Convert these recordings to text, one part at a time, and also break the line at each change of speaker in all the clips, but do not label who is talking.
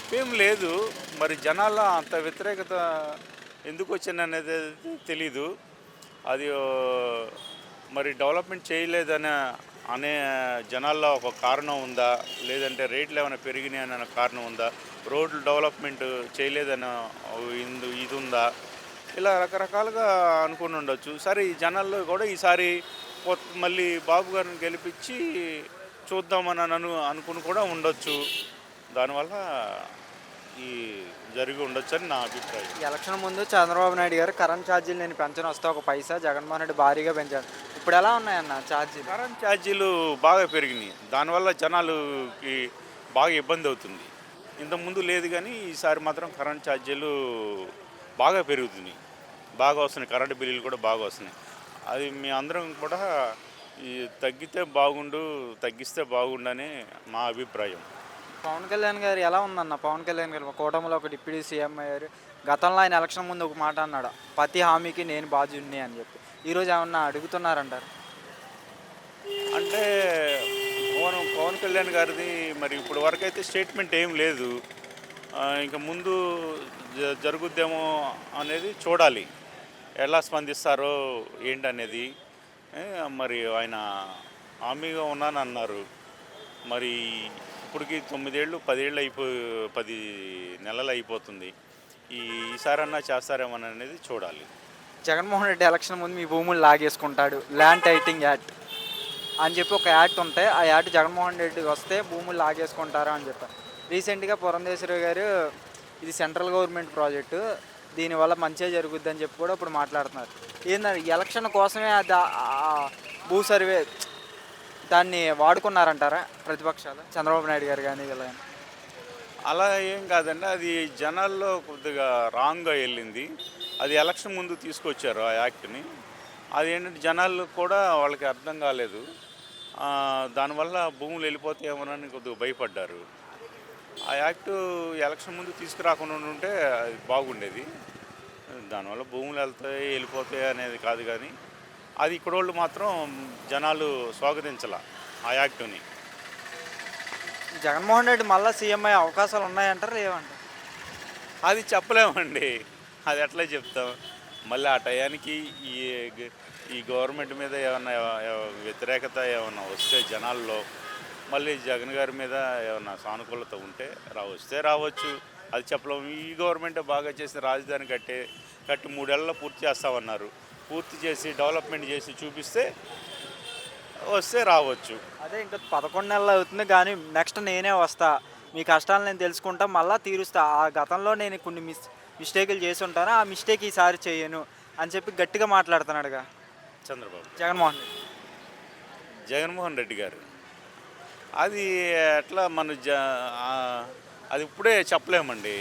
తప్పేం లేదు. మరి జనాల్లో అంత వ్యతిరేకత ఎందుకొచ్చిందనేది తెలీదు. అది మరి డెవలప్‌మెంట్ చేయలేదనే అనే జనాల్లో ఒక కారణం ఉందా? లేదంటే రేట్లేమైనా పెరిగినాయననే కారణం ఉందా? రోడ్లు డెవలప్‌మెంట్ చేయలేదన్న ఇదుందా? ఇలా రకరకాలుగా అనుకునుండొచ్చు. సరే ఈ జనాల్లో కూడా ఈసారి మళ్ళీ బాబు గారిని గెలిపిచ్చి చూద్దామని అనుకుని కూడా ఉండొచ్చు. దానివల్ల ఈ జరిగి ఉండొచ్చని నా అభిప్రాయం.
ఎలక్షన్ ముందు చంద్రబాబు నాయుడు గారు కరెంట్ ఛార్జీలు నేను పెంచను వస్తే ఒక పైసా జగన్మోహన్ రెడ్డి భారీగా పెంచాడు. ఇప్పుడు ఎలా ఉన్నాయన్న ఛార్జీలు?
కరెంట్ ఛార్జీలు బాగా పెరిగినాయి. దానివల్ల జనాలుకి బాగా ఇబ్బందవుతుంది. ఇంతకుముందు లేదు గానీ, ఈసారి మాత్రం కరెంట్ ఛార్జీలు బాగా పెరుగుతున్నాయి. బాగా వస్తున్నాయి. కరెంటు బిల్లులు కూడా బాగా వస్తున్నాయి. అది మేమందరం కూడా ఈ తగ్గితే బాగుండు, తగ్గిస్తే బాగుండని మా అభిప్రాయం.
పవన్ కళ్యాణ్ గారు ఎలా ఉందన్న? పవన్ కళ్యాణ్ గారు కూటమిలో ఒక డిప్యూటీ సీఎం అయ్యారు. గతంలో ఆయన ఎలక్షన్ ముందు ఒక మాట అన్నాడు, ప్రతి హామీకి నేను బాధ్యుడిని అని చెప్పి. ఈరోజు ఏమన్నా అడుగుతున్నారంటారు?
అంటే పవన్ కళ్యాణ్ గారిది మరి ఇప్పుడు వరకైతే స్టేట్మెంట్ ఏం లేదు. ఇంక ముందు జరుగుద్దేమో అనేది చూడాలి. ఎలా స్పందిస్తారో ఏంటనేది. మరి ఆయన హామీగా ఉన్నానన్నారు. మరి ఇప్పటికి 9 ఏళ్ళు 10 ఏళ్ళు 10 నెలలు అయిపోతుంది. ఈసారన్నా చేస్తారేమోననేది చూడాలి.
జగన్మోహన్ రెడ్డి ఎలక్షన్ ముందు మీ భూములు లాగేసుకుంటాడు, ల్యాండ్ టైటింగ్ యాక్ట్ అని చెప్పి ఒక యాక్ట్ ఉంటే, ఆ యాక్ట్ జగన్మోహన్ రెడ్డి వస్తే భూములు లాగేసుకుంటారా అని చెప్పారు. రీసెంట్గా పురంధేశ్వరి గారు ఇది సెంట్రల్ గవర్నమెంట్ ప్రాజెక్టు, దీనివల్ల మంచిగా జరుగుద్ది అని చెప్పి కూడా ఇప్పుడు మాట్లాడుతున్నారు. ఏంటంటే ఎలక్షన్ కోసమే భూ సర్వే దాన్ని వాడుకున్నారంటారా ప్రతిపక్షాలు, చంద్రబాబు నాయుడు గారు కానీ వీళ్ళ?
అలా ఏం కాదండి. అది జనాల్లో కొద్దిగా రాంగ్గా వెళ్ళింది. అది ఎలక్షన్ ముందు తీసుకొచ్చారు ఆ యాక్ట్ని. అది ఏంటంటే జనాలు కూడా వాళ్ళకి అర్థం కాలేదు. దానివల్ల భూములు వెళ్ళిపోతాయేమోనని కొద్దిగా భయపడ్డారు. ఆ యాక్టు ఎలక్షన్ ముందు తీసుకురాకుండా ఉంటే అది బాగుండేది. దానివల్ల భూములు వెళ్తాయి వెళ్ళిపోతాయి అనేది కాదు కానీ, అది ఇక్కడోళ్ళు మాత్రం జనాలు స్వాగతించాల ఆ యాక్టుని.
జగన్మోహన్ రెడ్డి మళ్ళీ సీఎం అయ్యే అవకాశాలు ఉన్నాయంటారు లేవంటారు?
అది చెప్పలేమండి. అది ఎట్లా చెప్తాం? మళ్ళీ ఆ టయానికి ఈ ఈ గవర్నమెంట్ మీద ఏమన్నా వ్యతిరేకత ఏమన్నా వస్తే జనాల్లో, మళ్ళీ జగన్ గారి మీద ఏమన్నా సానుకూలత ఉంటే వస్తే రావచ్చు. అది చెప్పలేము. ఈ గవర్నమెంటే బాగా చేసి రాజధాని కట్టి 3 ఏళ్లలో పూర్తి చేస్తామన్నారు. పూర్తి చేసి డెవలప్మెంట్ చేసి చూపిస్తే వస్తే రావచ్చు.
అదే ఇంకా 11 నెలలు అవుతుంది కానీ నెక్స్ట్ నేనే వస్తా, మీ కష్టాలు నేను తెలుసుకుంటా, మళ్ళీ తీరుస్తా, ఆ గతంలో నేను కొన్ని మిస్టేకులు చేసి ఉంటాను, ఆ మిస్టేక్ ఈసారి చేయను అని చెప్పి గట్టిగా మాట్లాడుతున్నాడుగా
చంద్రబాబు జగన్మోహన్ రెడ్డి గారు. అది ఎట్లా అది ఇప్పుడే చెప్పలేమండి.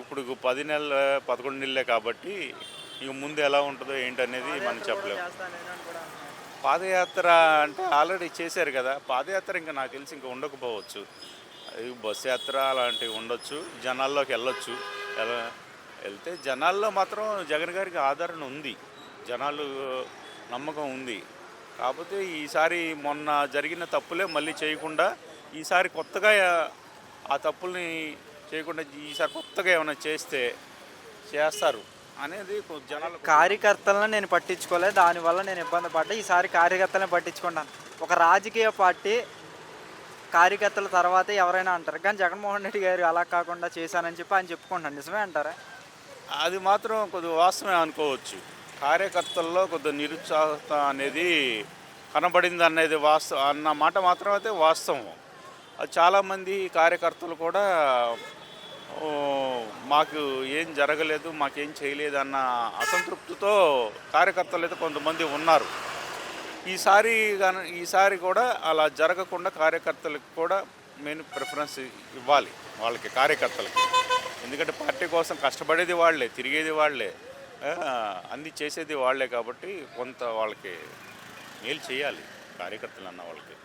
ఇప్పుడు 10 నెలలు 11 నెలలే కాబట్టి ఇక ముందు ఎలా ఉంటుందో ఏంటనేది మనం చెప్పలేము. పాదయాత్ర అంటే ఆల్రెడీ చేశారు కదా. పాదయాత్ర ఇంకా నాకు తెలిసి ఇంకా ఉండకపోవచ్చు. అది బస్సు యాత్ర అలాంటివి ఉండొచ్చు. జనాల్లోకి వెళ్ళొచ్చు. వెళ్తే జనాల్లో మాత్రం జగన్ గారికి ఆదరణ ఉంది. జనాలు నమ్మకం ఉంది. కాకపోతే ఈసారి మొన్న జరిగిన తప్పులే మళ్ళీ చేయకుండా, ఈసారి కొత్తగా ఆ తప్పుల్ని చేయకుండా ఈసారి కొత్తగా ఏమైనా చేస్తారు అనేది జనాలు.
కార్యకర్తలను నేను పట్టించుకోలేదు, దానివల్ల నేను ఇబ్బంది పడ్డా, ఈసారి కార్యకర్తలను పట్టించుకుంటాను. ఒక రాజకీయ పార్టీ కార్యకర్తల తర్వాతే ఎవరైనా అంటారు, కానీ జగన్మోహన్ రెడ్డి గారు అలా కాకుండా చేశానని చెప్పి ఆయన చెప్పుకుంటాను. నిజమే అంటారా?
అది మాత్రం కొద్దిగా వాస్తవమే అనుకోవచ్చు. కార్యకర్తల్లో కొద్దిగా నిరుత్సాహత అనేది కనబడింది అనేది అన్న మాట మాత్రం అయితే వాస్తవం. అది చాలామంది కార్యకర్తలు కూడా మాకు ఏం జరగలేదు, మాకేం చేయలేదు అన్న అసంతృప్తితో కార్యకర్తలు అయితే కొంతమంది ఉన్నారు. ఈసారి కూడా అలా జరగకుండా కార్యకర్తలకు కూడా మెయిన్ ప్రిఫరెన్స్ ఇవ్వాలి వాళ్ళకి, కార్యకర్తలకి. ఎందుకంటే పార్టీ కోసం కష్టపడేది వాళ్ళే, తిరిగేది వాళ్ళే, అన్నీ చేసేది వాళ్ళే కాబట్టి కొంత వాళ్ళకి మేలు చేయాలి కార్యకర్తలు అన్న వాళ్ళకి.